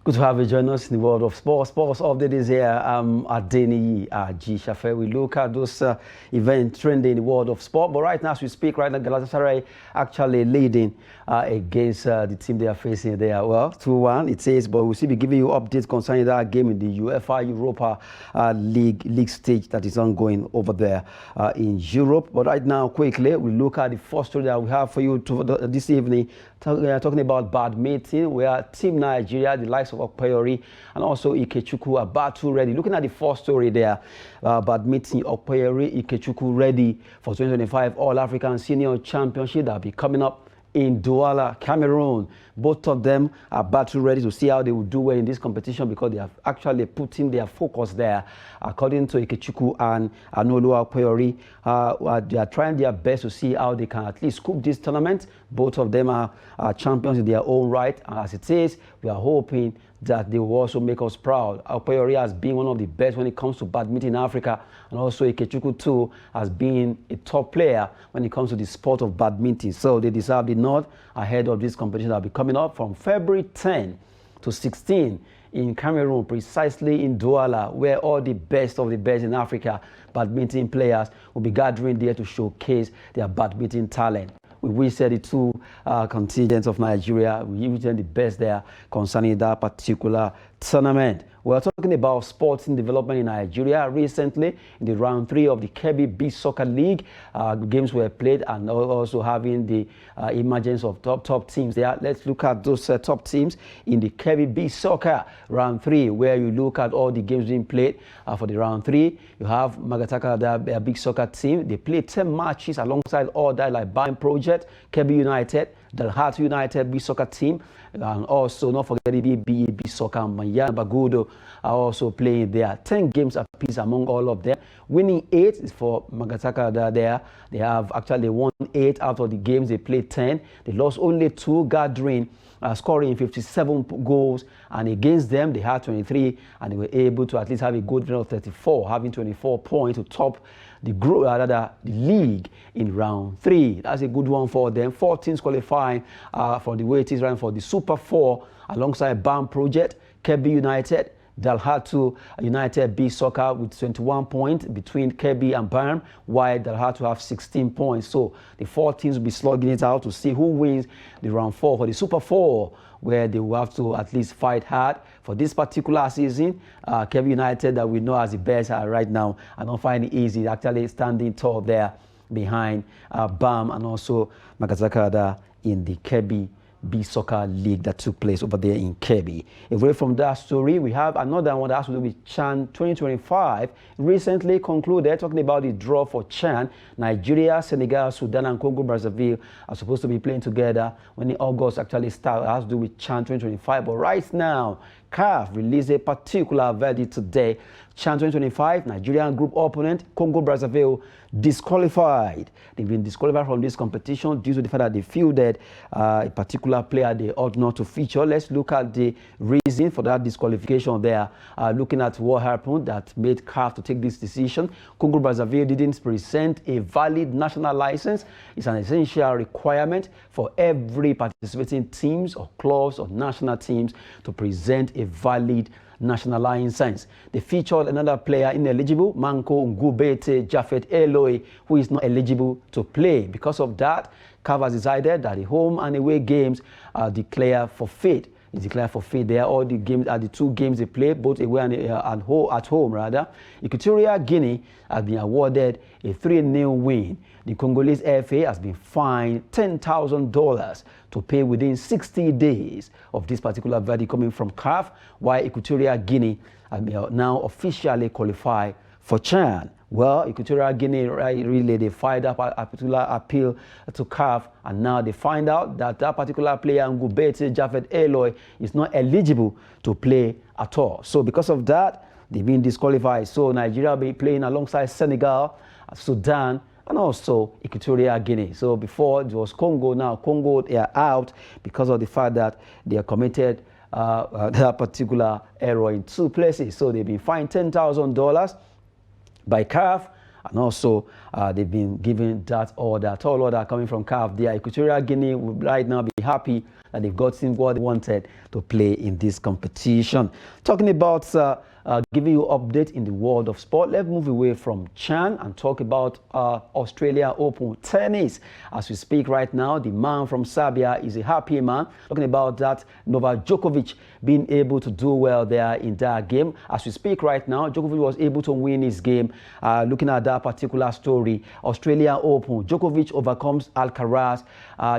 Good to have you join us in the world of sports. Sports update is here. I'm Adeni G. Shafe. We look at those events trending in the world of sport. But right now, as we speak, right now, Galatasaray actually leading against the team they are facing there. Well, 2-1 it says, but we'll still be giving you updates concerning that game in the UEFA Europa League stage that is ongoing over there in Europe. But right now, quickly, we look at the first story that we have for you this evening. Talking about badminton, where Team Nigeria, the likes of Okpeyori and also Ikechukwu are battle ready. Looking at the first story there, badminton, Okpeyori, Ikechukwu ready for 2025 All-African Senior Championship that will be coming up in Douala, Cameroon. Both of them are battle ready to see how they will do well in this competition because they have actually put in their focus there. According to Ikechukwu and Anolu Okpeyori, they are trying their best to see how they can at least scoop this tournament. Both of them are champions in their own right, and as it is, we are hoping that they will also make us proud. Okpeyori has been one of the best when it comes to badminton in Africa, and also Ikechukwu too has been a top player when it comes to the sport of badminton. So they deserve the nod ahead of this competition that will be coming up from February 10 to 16 in Cameroon, precisely in Douala, where all the best of the best in Africa badminton players will be gathering there to showcase their badminton talent. We wish the two contingents of Nigeria, we wish them the best there concerning that particular tournament. We're talking about sporting development in Nigeria. Recently, in the round 3 of the Kebbi Beach Soccer League, games were played and also having the emergence of top teams there. Let's look at those top teams in the Kebbi Beach Soccer round 3, where you look at all the games being played for the round 3. You have Magataka, their big soccer team. They played 10 matches alongside all that like Bayern Project, Kebbi United, Dalhat United Beach Soccer team, and also not forgetting BB Soccer and Mayan Bagudo are also playing there. 10 games apiece among all of them. Winning 8 is for Magataka there. They have actually won 8 out of the games. They played 10. They lost only 2, gathering scoring 57 goals, and against them they had 23, and they were able to at least have a good run of 34, having 24 points to top the group, the league in round 3. That's a good one for them. 4 teams qualifying for the way it is right for the Super 4 alongside BAM Project, Kebbi United, Dalhatu United B Soccer with 21 points between Kebbi and BAM, while Dalhatu have 16 points. So the 4 teams will be slugging it out to see who wins the round 4 for the Super 4, where they will have to at least fight hard for this particular season. Kebbi United, that we know as the best right now, I don't find it easy actually standing tall there behind BAM and also Magataka in the Kebbi B Soccer League that took place over there in Kebbi. Away from that story, we have another one that has to do with CHAN 2025. Recently concluded, talking about the draw for CHAN. Nigeria, Senegal, Sudan, and Congo Brazzaville are supposed to be playing together when the August actually starts. It has to do with CHAN 2025. But right now, CAF released a particular verdict today. CHAN 2025, Nigerian group opponent, Congo Brazzaville, disqualified. They've been disqualified from this competition due to the fact that they fielded a particular player they ought not to feature. Let's look at the reason for that disqualification there. Looking at what happened that made CAF to take this decision. Congo Brazzaville didn't present a valid national license. It's an essential requirement for every participating teams or clubs or national teams to present a valid national license. They featured another player ineligible, Manko Ngubete Jafet Eloi, who is not eligible to play. Because of that, CAF has decided that the home and away games are declared forfeit. is declared forfeit there. All the games are the 2 games they play, both away and at home rather. Equatorial Guinea has been awarded a 3-0 win. The Congolese FA has been fined $10,000 to pay within 60 days of this particular verdict coming from CAF, while Equatorial Guinea has now officially qualified for CHAN. Well, Equatorial Guinea, really, they filed up a particular appeal to CAF, and now they find out that that particular player, Ngubete Japheth Eloy, is not eligible to play at all. So because of that, they've been disqualified. So Nigeria will be playing alongside Senegal, Sudan, and also Equatorial Guinea. So before it was Congo, now Congo, they are out because of the fact that they are committed that particular error in 2 places. So they've been fined $10,000 by CAF, and also they've been given that order, tall order coming from CAF. The Equatorial Guinea will right now be happy that they've gotten what they wanted to play in this competition. Talking about giving you update in the world of sport, let's move away from CHAN and talk about Australia Open tennis. As we speak right now, the man from Serbia is a happy man. Talking about that, Novak Djokovic being able to do well there in that game. As we speak right now, Djokovic was able to win his game. Looking at that particular story, Australia Open, Djokovic overcomes Alcaraz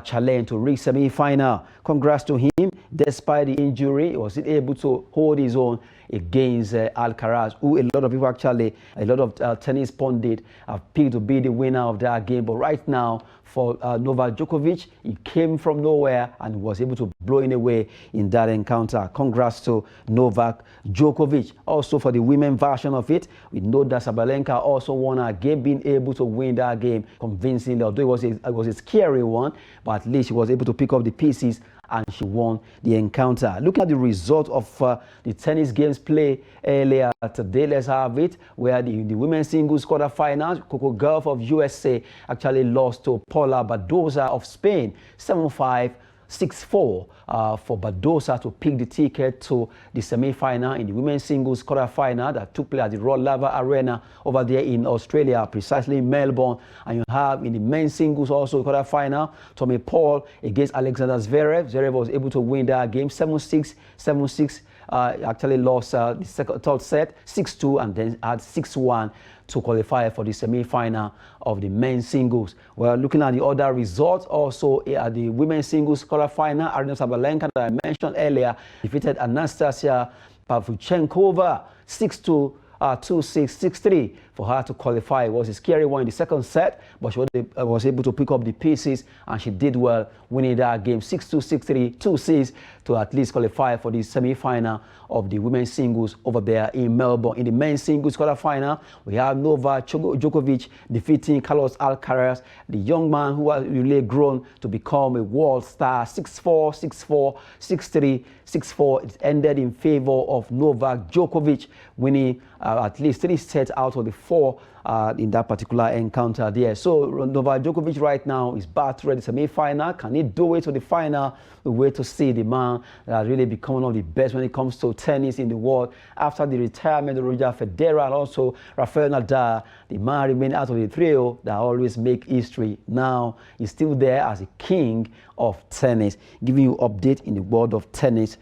challenge to reach semi-final. Congrats to him. Despite the injury, he was able to hold his own against Alcaraz, who a lot of people actually, a lot of tennis pundits have picked to be the winner of that game. But right now, for Novak Djokovic, he came from nowhere and was able to blow it away in that encounter. Congrats to Novak Djokovic. Also for the women version of it, we know that Sabalenka also won a game, being able to win that game convincingly. Although it was a scary one, but at least she was able to pick up the pieces and she won the encounter. Looking at the result of the tennis games play earlier today, let's have it, where the women's singles quarterfinals, Coco Gauff of USA actually lost to Paula Badoza of Spain, 7-5. 6-4 for Badoza to pick the ticket to the semi-final in the women's singles quarter-final that took place at the Rod Laver Arena over there in Australia, precisely in Melbourne. And you have in the men's singles also quarter-final, Tommy Paul against Alexander Zverev. Zverev was able to win that game 7-6, 7-6. Actually lost the third set 6-2 and then had 6-1 to qualify for the semi-final of the men's singles. Well, looking at the other results, also at the women's singles quarter-final, Aryna Sabalenka that I mentioned earlier defeated Anastasia Pavlyuchenkova 6-2. 2-6, 6-3 for her to qualify. It was a scary one in the second set, but she was able to pick up the pieces and she did well, winning that game 6-2, 6-3, 2-6 to at least qualify for the semi-final of the women's singles over there in Melbourne. In the men's singles quarter-final, we have Novak Djokovic defeating Carlos Alcaraz, the young man who has really grown to become a world star. 6-4, 6-4, 6-3, 6-4. It ended in favor of Novak Djokovic, winning at least 3 sets out of the 4 in that particular encounter there. So Novak Djokovic right now is back to the semi-final. Can he do it to the final? We wait to see the man that really become one of the best when it comes to tennis in the world. After the retirement of Roger Federer and also Rafael Nadal, the man remained out of the trio that always make history. Now he's still there as a king of tennis, giving you update in the world of tennis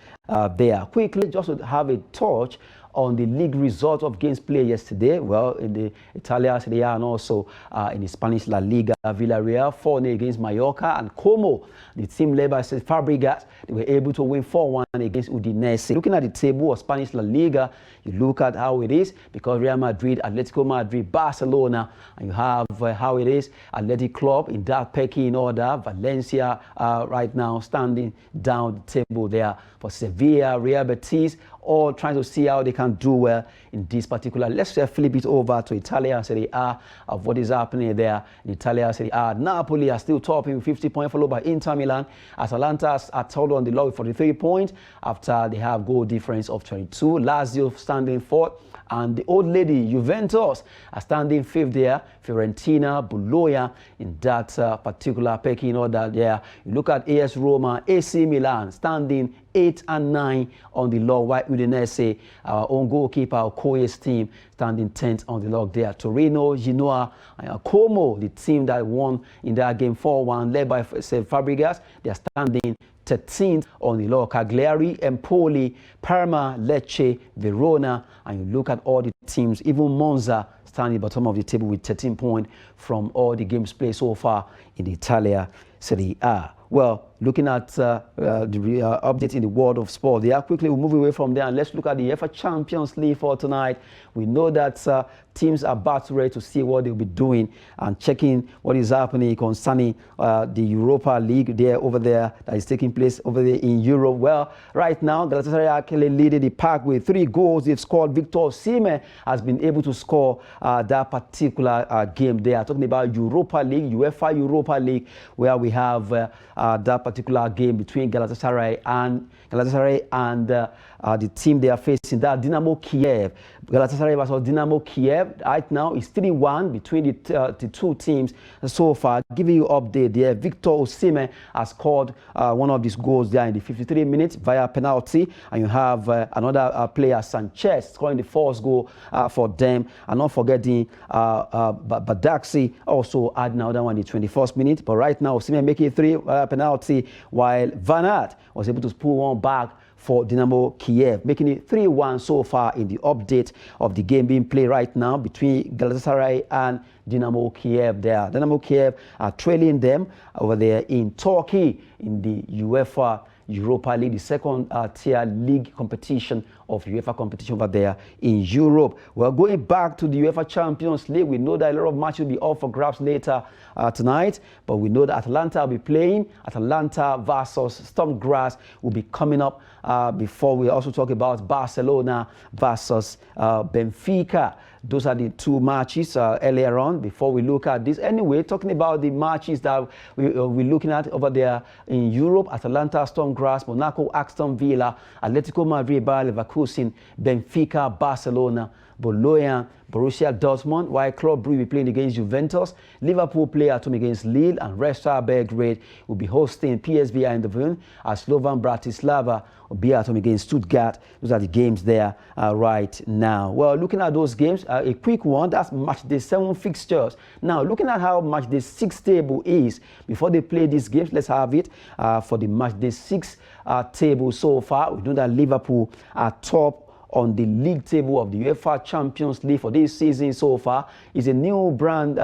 there. Quickly, just to have a touch on the league result of games played yesterday. Well, in the Italian Serie A and also in the Spanish La Liga, Villarreal 4-0 against Mallorca, and Como, the team led by Fabregas, they were able to win 4-1 against Udinese. Looking at the table of Spanish La Liga, you look at how it is, because Real Madrid, Atletico Madrid, Barcelona, and you have how it is, Athletic Club in that pecking order, Valencia right now standing down the table there for Sevilla, Real Betis, all trying to see how they can do well in this particular. Let's flip it over to Italian Serie A of what is happening there in Italian Serie A. Napoli are still topping with 50 points, followed by Inter Milan. Atalanta are told on the low with 43 points after they have goal difference of 22. Lazio standing fourth, and the old lady Juventus are standing fifth there. Fiorentina, Bologna in that particular pecking order there. You look at AS Roma, AC Milan standing 8 and 9 on the low, while Udinese. Our own goalkeeper, Okoye's team, standing 10th on the log there. Torino, Genoa, and Como, the team that won in that game 4-1, led by Fabregas, they are standing 13th on the log. Cagliari, Empoli, Parma, Lecce, Verona, and you look at all the teams, even Monza standing at the bottom of the table with 13 points from all the games played so far in the Italia Serie A. Well, looking at the update in the world of sport, quickly we'll move away from there and let's look at the UEFA Champions League for tonight. We know that teams are about ready to see what they'll be doing and checking what is happening concerning the Europa League over there that is taking place over there in Europe. Well, right now, Galatasaray are actually leading the pack with 3 goals. They've scored. Victor Osimhen has been able to score that particular game there. Talking about Europa League, UEFA Europa League, where we have that particular game between Galatasaray and the team they are facing, that Dynamo Kiev. Galatasaray versus Dynamo Kiev. Right now, it's 3-1 between the two teams so far. Giving you update there, Victor Osimhen has scored one of these goals there in the 53 minutes via penalty, and you have another player, Sanchez, scoring the 4th goal for them. And not forgetting Badaxi also had another one in the 21st minute. But right now, Osimhen making 3 penalty, while Van Aert was able to pull one back for Dynamo Kiev, making it 3-1 so far in the update of the game being played right now between Galatasaray and Dynamo Kiev there. Dynamo Kiev are trailing them over there in Turkey in the UEFA Europa League, the second tier league competition of UEFA competition over there in Europe. Well, going back to the UEFA Champions League, we know that a lot of matches will be up for grabs later tonight, but we know that Atalanta will be playing. Atalanta versus Sturm Graz will be coming up before we also talk about Barcelona versus Benfica. Those are the 2 matches earlier on before we look at this. Anyway, talking about the matches that we're looking at over there in Europe, Atalanta, Sturm Graz, Monaco, Aston Villa, Atletico Madrid, Bayer Leverkusen, Benfica, Barcelona, Bologna, Borussia Dortmund, while Club Brugge will be playing against Juventus. Liverpool play at home against Lille, and Red Star Belgrade will be hosting PSV Eindhoven, as Slovan Bratislava will be at home against Stuttgart. Those are the games there right now. Well, looking at those games, a quick one, that's match day 7 fixtures. Now, looking at how match day 6 table is, before they play these games, let's have it for the match day 6 table so far. We know that Liverpool are top on the league table of the UEFA Champions League for this season so far. Is a new brand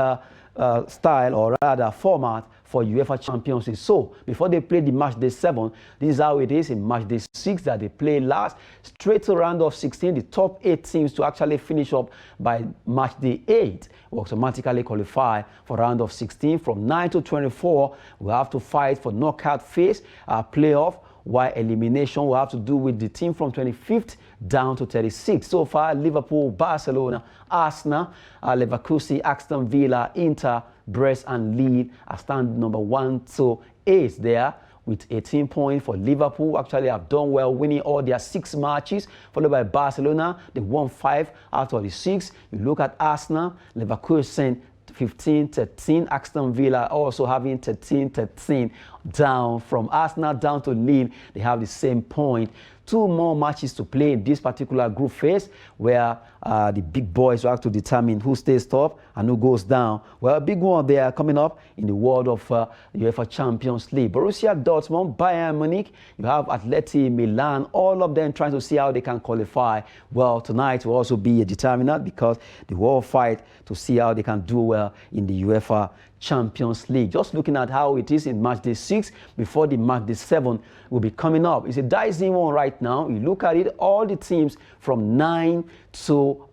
style, or rather format, for UEFA Champions League. So before they play the match day 7, this is how it is in match day 6 that they play last. Straight to round of 16, the top 8 teams to actually finish up by match day 8 will automatically qualify for round of 16. From 9 to 24, we have to fight for knockout phase playoff, while elimination will have to do with the team from 25th down to 36th. So far, Liverpool, Barcelona, Arsenal, Leverkusen, Aston Villa, Inter, Brest, and Lille are standing number 1 to 8 there, with 18 points for Liverpool. Actually have done well, winning all their 6 matches, followed by Barcelona. They won 5 out of the 6. You look at Arsenal, Leverkusen, 15-13. Aston Villa also having 13-13. Down from Arsenal down to Lille, they have the same point. 2 more matches to play in this particular group phase, where the big boys will have to determine who stays top and who goes down. Well, a big one there coming up in the world of the UEFA Champions League. Borussia Dortmund, Bayern Munich, you have Atleti, Milan, all of them trying to see how they can qualify. Well, tonight will also be a determinant, because they will all fight to see how they can do well in the UEFA Champions League. Just looking at how it is in match day 6 before the match day 7 will be coming up. It's a dicey one right now. You look at it, all the teams from 9 to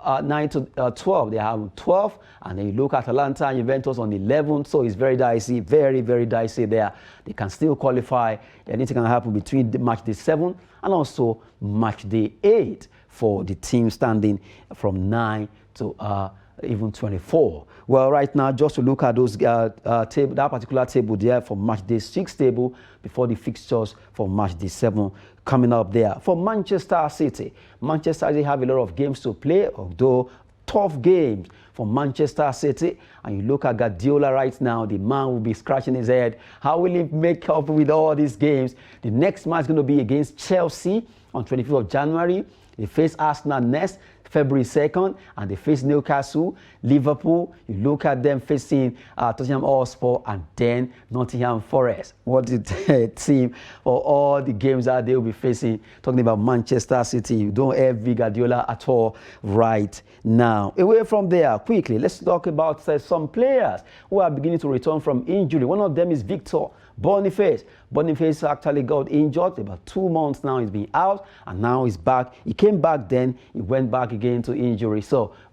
12, they have 12, and then you look at Atalanta and Juventus on 11. So it's very dicey, very, very dicey there. They can still qualify. Anything can happen between the match day 7 and also match day 8 for the team standing from 9 to even 24. Well, right now, just to look at those that particular table there for match day 6 table before the fixtures for match day 7 coming up there. For Manchester City, Manchester City have a lot of games to play, although tough games for Manchester City. And you look at Guardiola right now, the man will be scratching his head. How will he make up with all these games? The next match is going to be against Chelsea on 25th of January. They face Arsenal next, February 2nd, and they face Newcastle, Liverpool. You look at them facing Tottenham Hotspur and then Nottingham Forest. What a team for all the games that they will be facing. Talking about Manchester City, you don't envy Guardiola at all right now. Away from there, quickly, let's talk about some players who are beginning to return from injury. One of them is Victor Boniface. Boniface actually got injured about 2 months now. He's been out and now he's back. He came back then, he went back again to injury.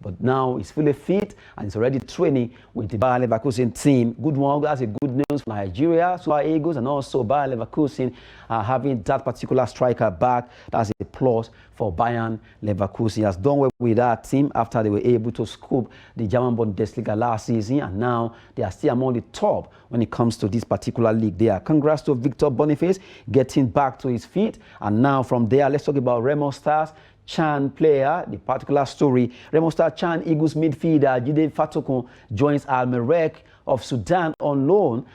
But now he's fully fit and he's already training with the Bayer Leverkusen team. Good one, that's a good news for Nigeria, Super Eagles, and also Bayer Leverkusen having that particular striker back. That's a plus for Bayern Leverkusen. He has done well with that team after they were able to scoop the German Bundesliga last season, and now they are still among the top when it comes to this particular league there. Congrats to Victor Boniface getting back to his feet. And now from there, let's talk about Remo Stars Chan player, the particular story. Remo Star Chan Eagles midfielder Jide Fatokun joins Merrikh of Sudan on loan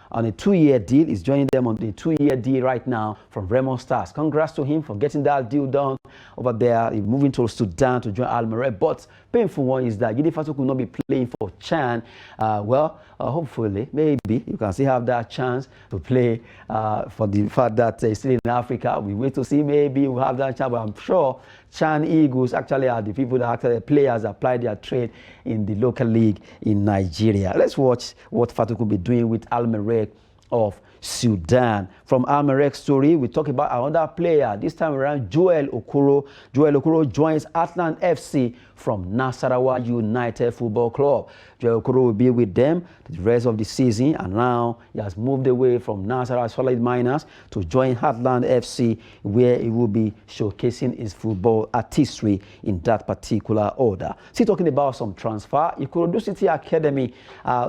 on a 2-year deal. He's joining them on the 2-year deal right now from Remo Stars. Congrats to him for getting that deal done over there. He's moving to Sudan to join Merrikh. But painful one is that Jide Fatokun will not be playing for Chan. Hopefully, maybe you can still have that chance to play for the fact that he's still in Africa. We wait to see, maybe we'll have that chance, but I'm sure Chan Eagles actually are the people that actually players apply their trade in the local league in Nigeria. Let's watch what Fatokun will be doing with Merrikh of Sudan. From Merrikh story, we talk about another player, this time around Joel Okoro. Joel Okoro joins Atlant FC from Nasarawa United Football Club. Joel Okoro will be with them the rest of the season, and now he has moved away from Nasarawa Solid Miners to join Atlant FC, where he will be showcasing his football artistry in that particular order. Still talking about some transfer, Ikorodu City Academy,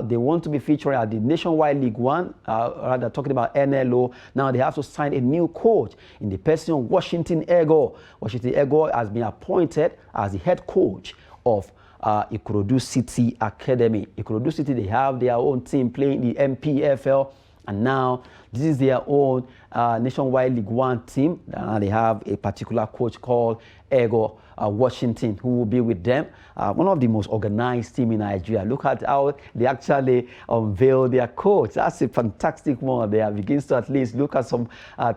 they want to be featuring at the Nationwide League One, rather talking about NLO. Now they have to sign a new coach in the person of Washington Ego. Washington Ego has been appointed as the head coach of Ikorodu City Academy. Ikorodu City, they have their own team playing the MPFL, and now this is their own Nationwide League One team. They have a particular coach called Ego Washington, who will be with them. One of the most organized team in Nigeria. Look at how they actually unveil their coach. That's a fantastic one there. Begins to at least look at some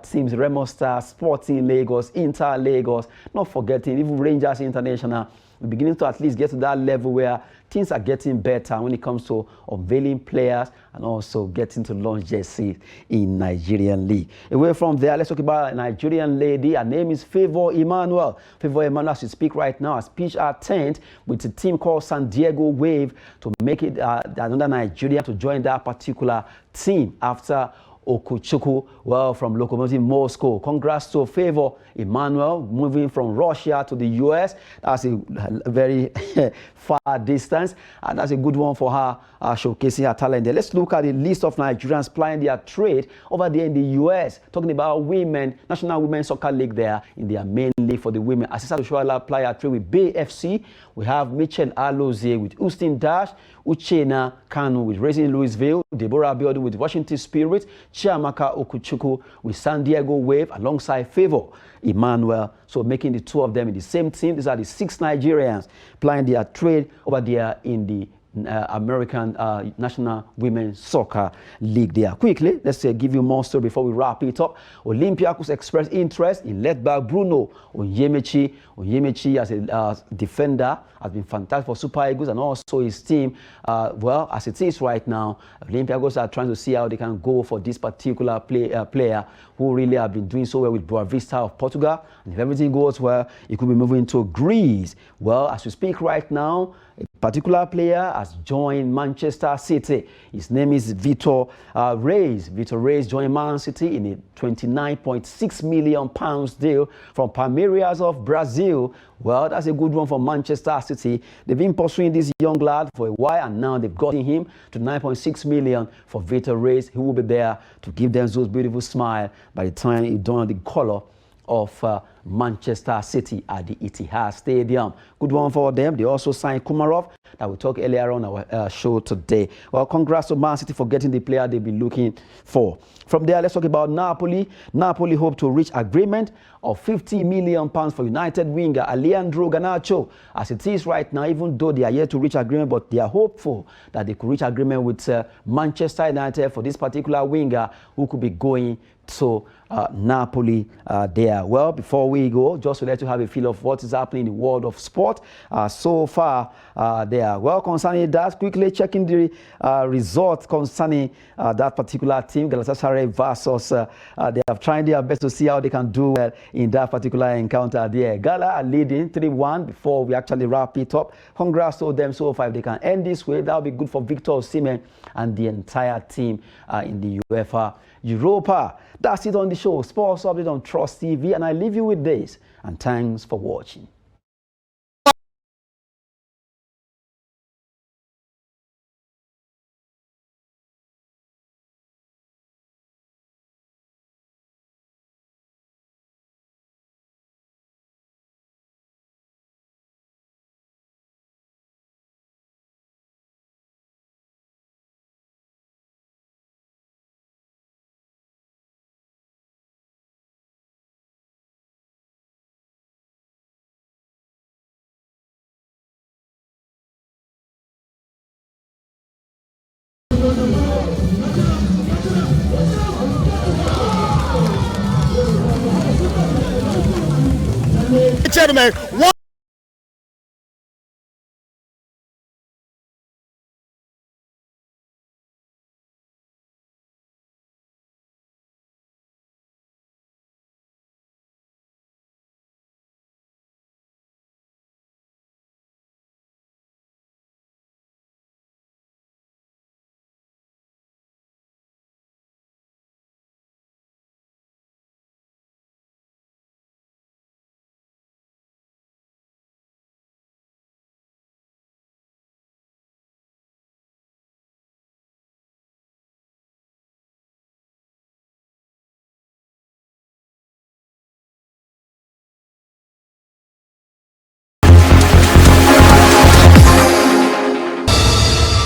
teams, Remo Star, Sporting Lagos, Inter Lagos, not forgetting even Rangers International. We're beginning to at least get to that level where things are getting better when it comes to unveiling players and also getting to launch jerseys in Nigerian League. Away from there, let's talk about a Nigerian lady. Her name is Favor Emmanuel. Favor Emmanuel, as we speak right now, has pitched her tent with a team called San Diego Wave to make it another Nigeria to join that particular team after Okuchukwu, from Lokomotiv Moscow. Congrats to Favor Emmanuel, moving from Russia to the US. That's a very far distance, and that's a good one for her, showcasing her talent there. Let's look at the list of Nigerians plying their trade over there in the US. Talking about women, National Women's Soccer League there in their main league for the women. Asisa Oshoala ply her trade with Bay FC. We have Mitchell Alozie with Houston Dash, Uchenna Kanu with Racing Louisville, Deborah Abiodun with Washington Spirit, Chiamaka Okuchukwu with San Diego Wave alongside Favor Emmanuel. So making the two of them in the same team. These are the 6 Nigerians plying their trade over there in the American National Women's Soccer League there. Quickly, let's give you more story before we wrap it up. Olympiacos expressed interest in left-back Bruno Onyemaechi. Onyemaechi, as a defender, has been fantastic for Super Eagles and also his team. As it is right now, Olympiacos are trying to see how they can go for this particular player who really have been doing so well with Boa Vista of Portugal. And if everything goes well, he could be moving to Greece. Well, as we speak right now, a particular player has joined Manchester City. His name is Vitor Reis. Vitor Reis joined Man City in a £29.6 million deal from Palmeiras of Brazil. Well, that's a good one for Manchester City. They've been pursuing this young lad for a while, and now they've gotten him to $9.6 million for Vitor Reis. He will be there to give them those beautiful smile by the time he dons the color of Manchester City at the Etihad Stadium. Good one for them. They also signed Kumarov, that we talked earlier on our show today. Well, congrats to Man City for getting the player they've been looking for. From there, let's talk about Napoli. Napoli hope to reach agreement of £50 million for United winger Alejandro Garnacho. As it is right now, even though they are yet to reach agreement, but they are hopeful that they could reach agreement with Manchester United for this particular winger who could be going to Napoli there. Well, before we go, just to let you have a feel of what is happening in the world of sport so far there. Well, concerning that, quickly checking the results concerning that particular team, Galatasaray versus, they have tried their best to see how they can do well in that particular encounter there. Gala are leading 3-1 before we actually wrap it up. Congrats to them so far. If they can end this way, that will be good for Victor Osimhen and the entire team in the UEFA Europa. That's it on the show. Sports Update on Trust TV, and I leave you with this. And thanks for watching. Gentlemen,